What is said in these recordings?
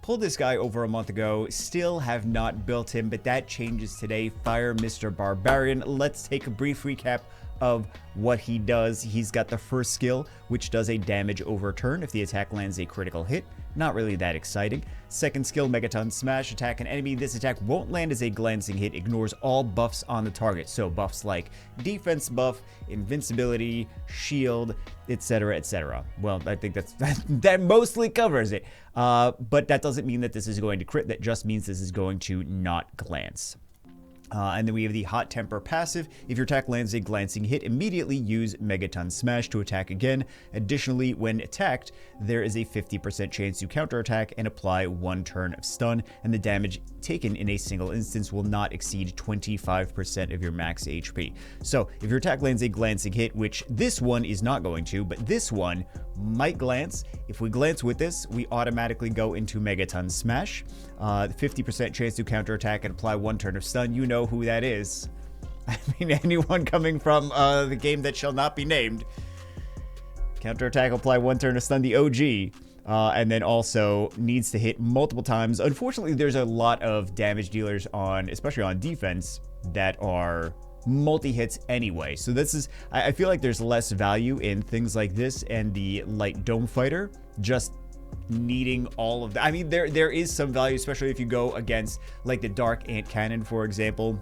Pulled this guy over a month ago, still have not built him, but that changes today. Fire Mr. Barbarian. Let's take a brief recap of what he does. He's got the first skill, which does a damage over turn if the attack lands a critical hit. Not really that exciting. Second skill, Megaton Smash. Attack an enemy. This attack won't land as a glancing hit. Ignores all buffs on the target. So buffs like defense buff, invincibility, shield, etc., etc. Well, I think that mostly covers it. But that doesn't mean that this is going to crit. That just means this is going to not glance. And then we have the Hot Temper passive. If your attack lands a glancing hit, immediately use Megaton Smash to attack again. Additionally, when attacked, there is a 50% chance to counterattack and apply 1 turn of stun, and the damage taken in a single instance will not exceed 25% of your max HP. So, if your attack lands a glancing hit, which this one is not going to, but this one might glance. If we glance with this, we automatically go into Megaton Smash. 50% chance to counterattack and apply 1 turn of stun. You know who that is. I mean, anyone coming from the game that shall not be named. Counterattack, apply 1 turn of stun, the OG. And then also needs to hit multiple times. Unfortunately, there's a lot of damage dealers on, especially on defense, that are multi-hits anyway. So this is, I feel like there's less value in things like this and the light dome fighter just needing all of that. I mean, there is some value, especially if you go against like the Dark Ant Cannon, for example,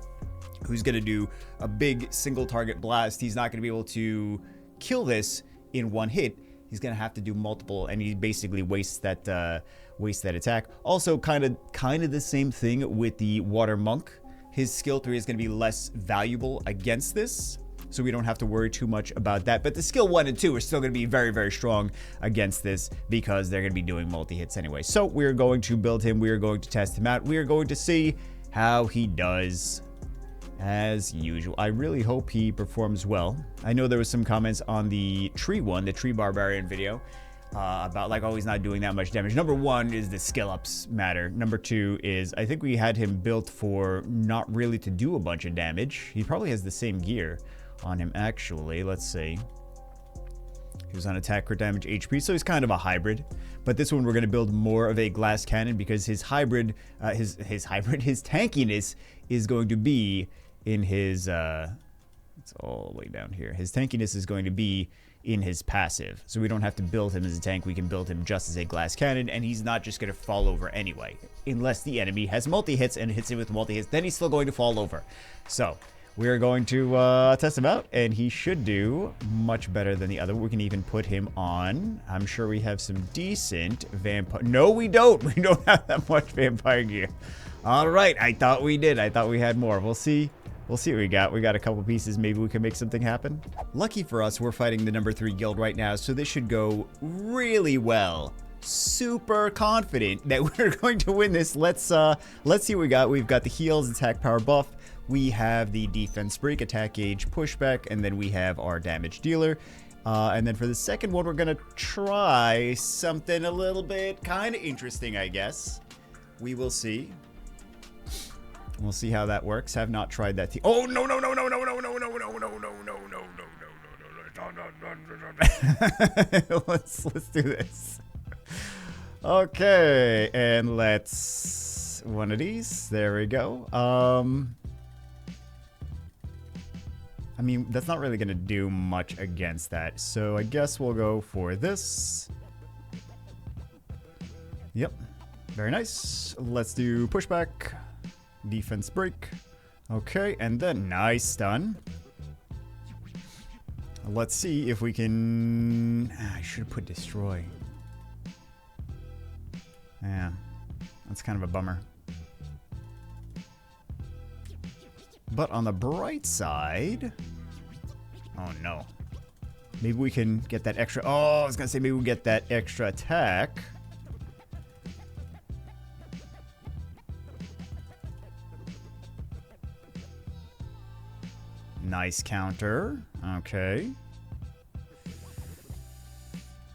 who's going to do a big single target blast. He's not going to be able to kill this in 1 hit. He's going to have to do multiple, and he basically wastes that attack. Also, kind of the same thing with the Water Monk. His skill 3 is going to be less valuable against this, so we don't have to worry too much about that. But the skill 1 and 2 are still going to be very, very strong against this because they're going to be doing multi-hits anyway. So we're going to build him. We are going to test him out. We are going to see how he does as usual. I really hope he performs well. I know there was some comments on the tree one, the tree barbarian video, about like, oh, he's not doing that much damage. Number 1 is the skill ups matter. Number 2 is I think we had him built for not really to do a bunch of damage. He probably has the same gear on him actually. Let's see. He was on attack, crit damage, HP, so he's kind of a hybrid. But this one we're going to build more of a glass cannon because his hybrid, his tankiness is going to be in his, it's all the way down here. His tankiness is going to be in his passive. So we don't have to build him as a tank. We can build him just as a glass cannon, and he's not just going to fall over anyway. Unless the enemy has multi-hits and hits him with multi-hits, then he's still going to fall over. So we are going to test him out, and he should do much better than the other. We can even put him on. I'm sure we have some decent vampire. No, we don't. We don't have that much vampire gear. All right. I thought we did. I thought we had more. We'll see. We'll see what we got. We got a couple pieces. Maybe we can make something happen. Lucky for us, we're fighting the number 3 guild right now, so this should go really well. Super confident that we're going to win this. Let's see what we got. We've got the heals, attack power buff. We have the defense break, attack gauge, pushback, and then we have our damage dealer. And then for the second one, we're gonna try something a little bit kind of interesting, I guess. We will see. We'll see how that works. Have not tried that. Oh no no no no no no no no no no no no no no no. Let's do this. Okay, and let's one of these. There we go. I mean, that's not really gonna do much against that. So I guess we'll go for this. Yep. Very nice. Let's do pushback. Defense break. Okay, and then nice stun. Let's see if we can... I should have put destroy. Yeah, that's kind of a bummer. But on the bright side... Oh no. Maybe we can get that extra... Oh, I was gonna say maybe we'll get that extra attack. Nice counter. Okay.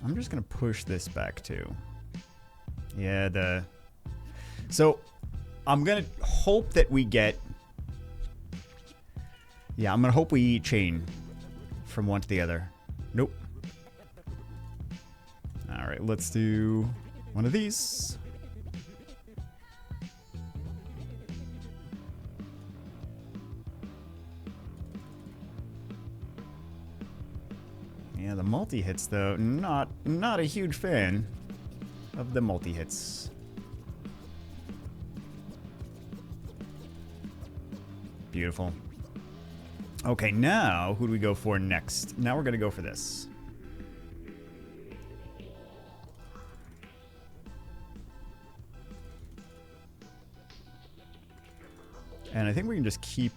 I'm just gonna push this back too. Yeah, so I'm gonna hope that we get... Yeah, I'm gonna hope we chain from one to the other. Nope. Alright, let's do one of these. Yeah, the multi-hits, though, not a huge fan of the multi-hits. Beautiful. Okay, now, who do we go for next? Now we're going to go for this. And I think we can just keep...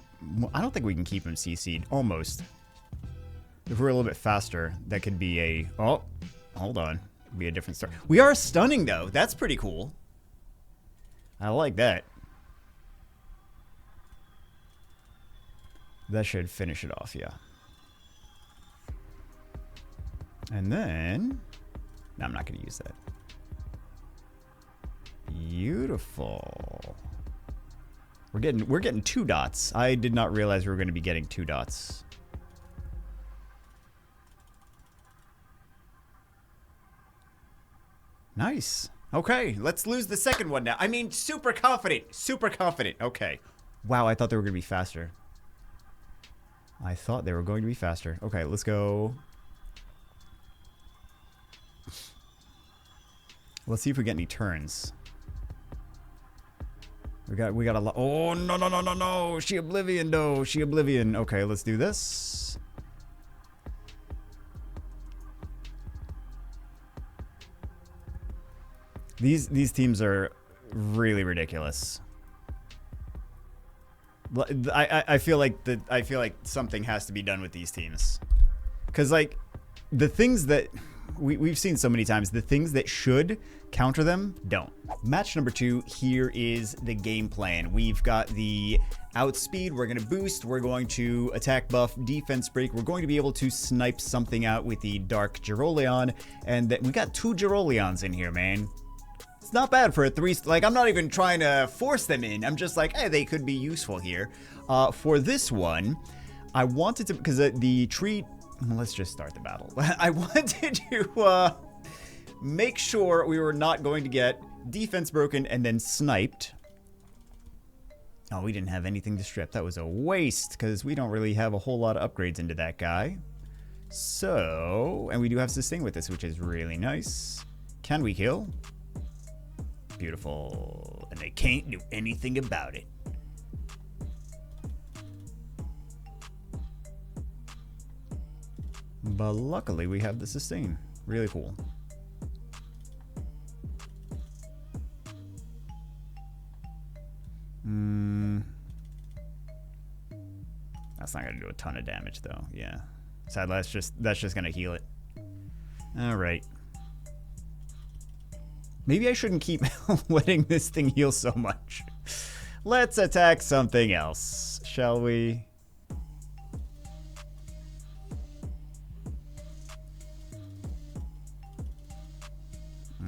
I don't think we can keep him CC'd. Almost. If we're a little bit faster, that could be a... Oh, hold on. Be a different start. We are stunning, though. That's pretty cool. I like that. That should finish it off, yeah. And then... No, I'm not going to use that. Beautiful. We're getting 2 dots. I did not realize we were going to be getting 2 dots. Nice. Okay, let's lose the second one now. I mean, super confident. Super confident. Okay. Wow, I thought they were going to be faster. I thought they were going to be faster. Okay, let's go. Let's see if we get any turns. We got a lot. Oh, no. She Oblivion, no. She Oblivion. Okay, let's do this. These teams are really ridiculous. I feel like something has to be done with these teams, because like the things that we've seen so many times, the things that should counter them don't. Match number 2. Here is the game plan. We've got the outspeed. We're going to boost. We're going to attack buff, defense break. We're going to be able to snipe something out with the Dark Geroleon, and we got 2 Geroleons in here, man. It's not bad for a 3. Like, I'm not even trying to force them in. I'm just like, hey, they could be useful here. For this one, I wanted to, because the tree... Let's just start the battle. I wanted to make sure we were not going to get defense broken and then sniped. Oh, we didn't have anything to strip. That was a waste, because we don't really have a whole lot of upgrades into that guy. So, and we do have sustain with this, which is really nice. Can we kill? Beautiful. And they can't do anything about it. But luckily we have the sustain. Really cool. That's not gonna do a ton of damage though. Yeah. Sadly, that's just gonna heal it. Alright. Maybe I shouldn't keep letting this thing heal so much. Let's attack something else, shall we?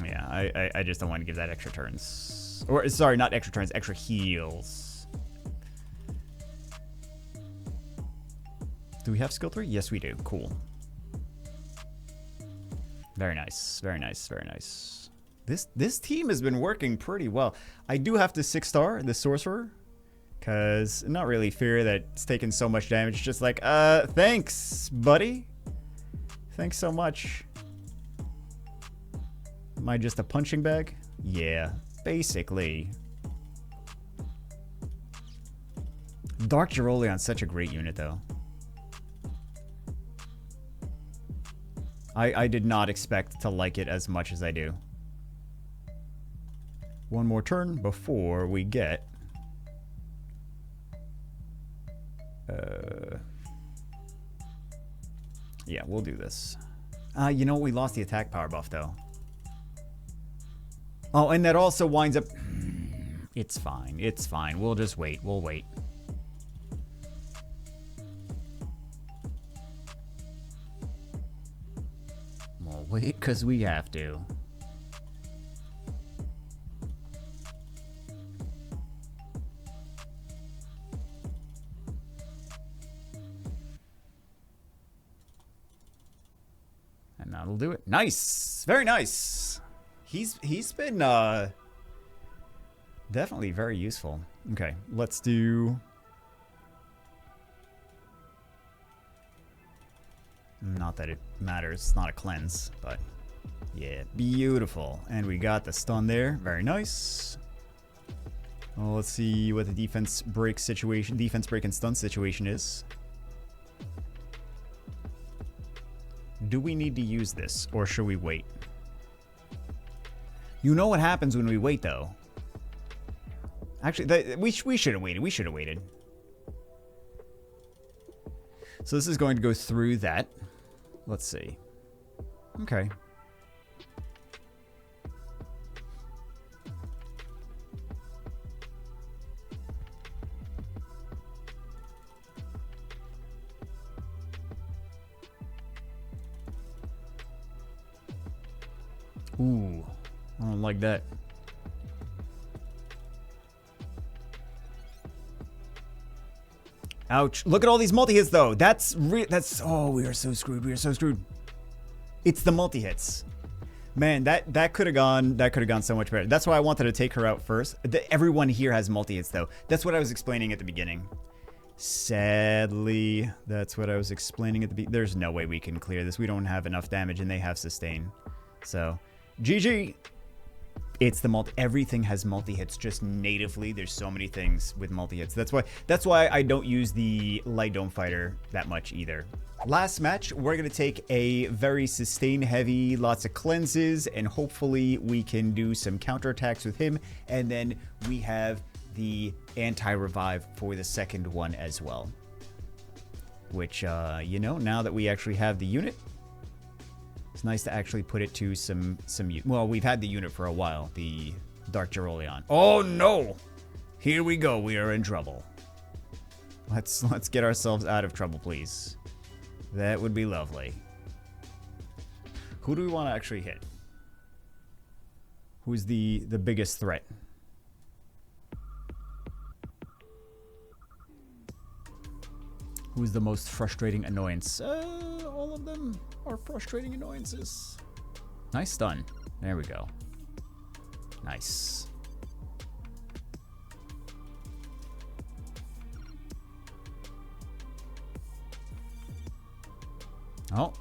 Yeah, I just don't want to give that extra turns. Or, sorry, not extra turns, extra heals. Do we have skill 3? Yes, we do. Cool. Very nice, very nice, very nice. This team has been working pretty well. I do have to 6-star the sorcerer, because not really fair that it's taking so much damage. Just like, thanks, buddy. Thanks so much. Am I just a punching bag? Yeah, basically. Dark Geroleon's such a great unit, though. I did not expect to like it as much as I do. One more turn before we get... yeah, we'll do this. You know what? We lost the attack power buff, though. Oh, and that also winds up... It's fine. It's fine. We'll just wait. We'll wait. We'll wait because we have to. And that'll do it. Nice. Very nice. He's been definitely very useful. Okay, let's do... Not that it matters. It's not a cleanse, but yeah, beautiful. And we got the stun there. Very nice. Well, let's see what the defense break and stun situation is. Do we need to use this, or should we wait? You know what happens when we wait, though. Actually, we should have waited. We should have waited. So this is going to go through that. Let's see. Okay. Ooh, I don't like that. Ouch. Look at all these multi-hits, though. Oh, we are so screwed. We are so screwed. It's the multi-hits. Man, that could have gone so much better. That's why I wanted to take her out first. Everyone here has multi-hits, though. That's what I was explaining at the beginning. Sadly, that's what I was explaining at the beginning. There's no way we can clear this. We don't have enough damage, and they have sustain. So, GG. It's the everything has multi-hits just natively. There's so many things with multi-hits. That's why I don't use the Light Dome Fighter that much either. Last match, we're going to take a very sustain heavy, lots of cleanses, and hopefully we can do some counterattacks with him. And then we have the anti-revive for the second one as well. Which, you know, now that we actually have the unit, it's nice to actually put it to some well, we've had the unit for a while, the Dark Geroleon. Oh no! Here we go, we are in trouble. Let's get ourselves out of trouble, please. That would be lovely. Who do we want to actually hit? Who's the biggest threat? Who's the most frustrating annoyance? All of them are frustrating annoyances. Nice stun. There we go. Nice. Oh.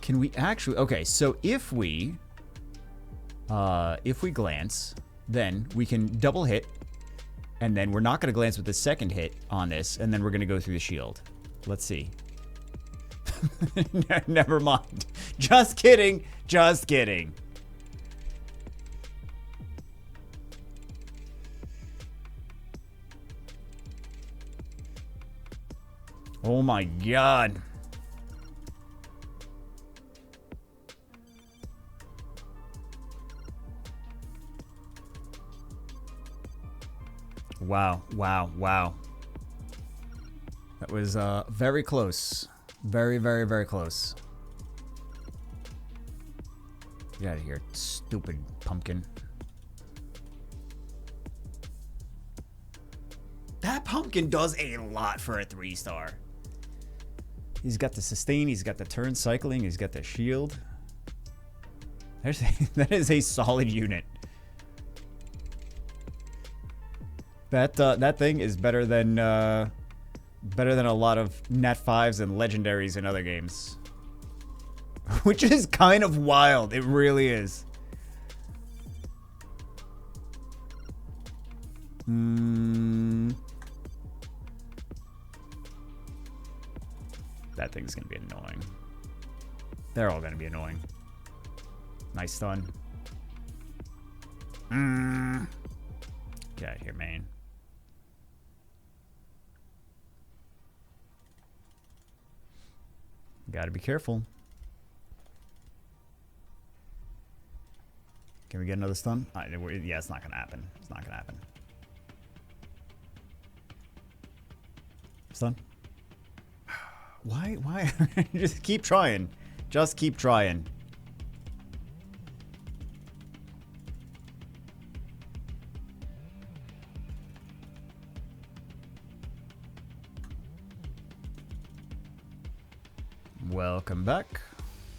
Can we actually... Okay, so if we glance, then we can double hit, and then we're not going to glance with the second hit on this, and then we're going to go through the shield. Let's see. Never mind. Just kidding. Just kidding. Oh my god. Wow, wow, wow. That was very close. Very, very, very close. Get out of here, stupid pumpkin. That pumpkin does a lot for a 3-star. He's got the sustain, he's got the turn cycling, he's got the shield. That is a solid unit. That thing is better than a lot of Nat 5s and legendaries in other games. Which is kind of wild. It really is. That thing's gonna be annoying. They're all gonna be annoying. Nice stun. Get out of here, man. Gotta be careful. Can we get another stun? Yeah, it's not gonna happen. It's not gonna happen. Stun? Why? Why? Just keep trying. Just keep trying. Welcome back.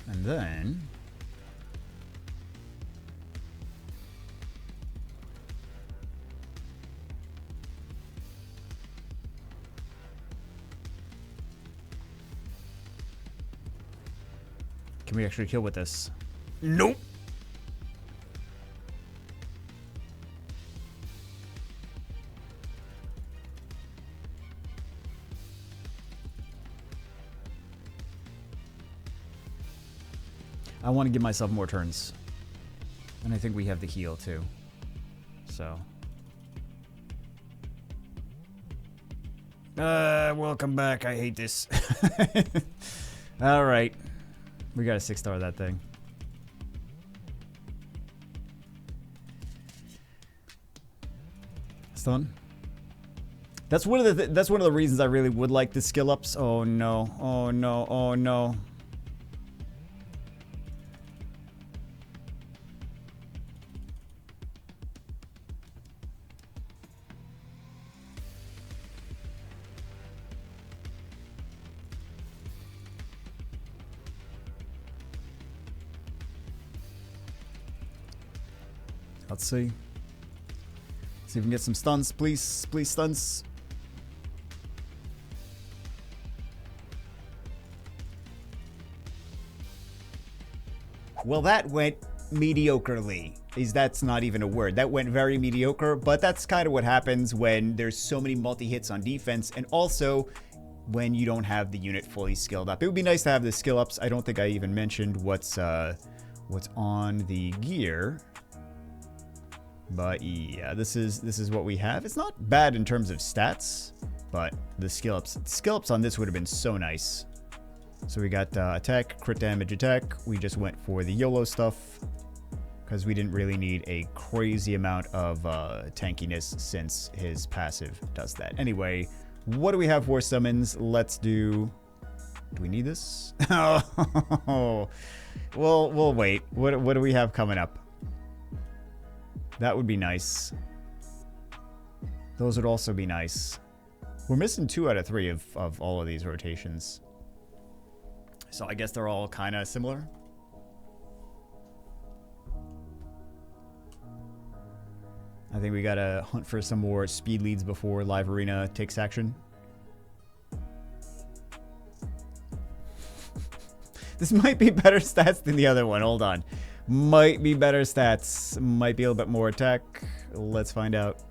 And then... Can we actually kill with this? Nope. I want to give myself more turns. And I think we have the heal too. So. Welcome back. I hate this. Alright. We got a 6-star that thing. Stun. That's one of the reasons I really would like the skill ups. Oh no. Oh no. Oh no. Let's see. See if we can get some stuns, please. Please, stuns. Well, that went mediocrely. That's not even a word. That went very mediocre, but that's kind of what happens when there's so many multi-hits on defense, and also when you don't have the unit fully skilled up. It would be nice to have the skill ups. I don't think I even mentioned what's on the gear. But yeah, this is what we have. It's not bad in terms of stats, but the skill ups on this would have been so nice. So we got attack, crit damage, attack. We just went for the YOLO stuff because we didn't really need a crazy amount of tankiness since his passive does that. Anyway, what do we have for summons? Let's do we need this? Oh, we'll wait. What do we have coming up? That would be nice. Those would also be nice. We're missing 2 out of 3 of all of these rotations. So I guess they're all kind of similar. I think we gotta hunt for some more speed leads before Live Arena takes action. This might be better stats than the other one. Hold on. Might be better stats. Might be a little bit more attack. Let's find out.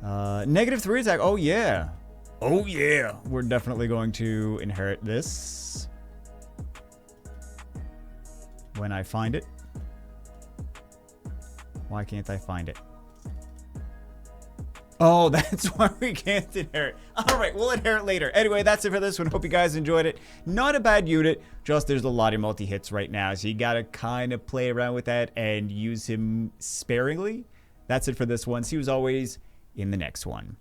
-3 attack. Oh, yeah. Oh, yeah. We're definitely going to inherit this. When I find it. Why can't I find it? Oh, that's why we can't inherit. Alright, we'll inherit later. Anyway, that's it for this one. Hope you guys enjoyed it. Not a bad unit, just there's a lot of multi-hits right now, so you gotta kind of play around with that and use him sparingly. That's it for this one. See you as always in the next one.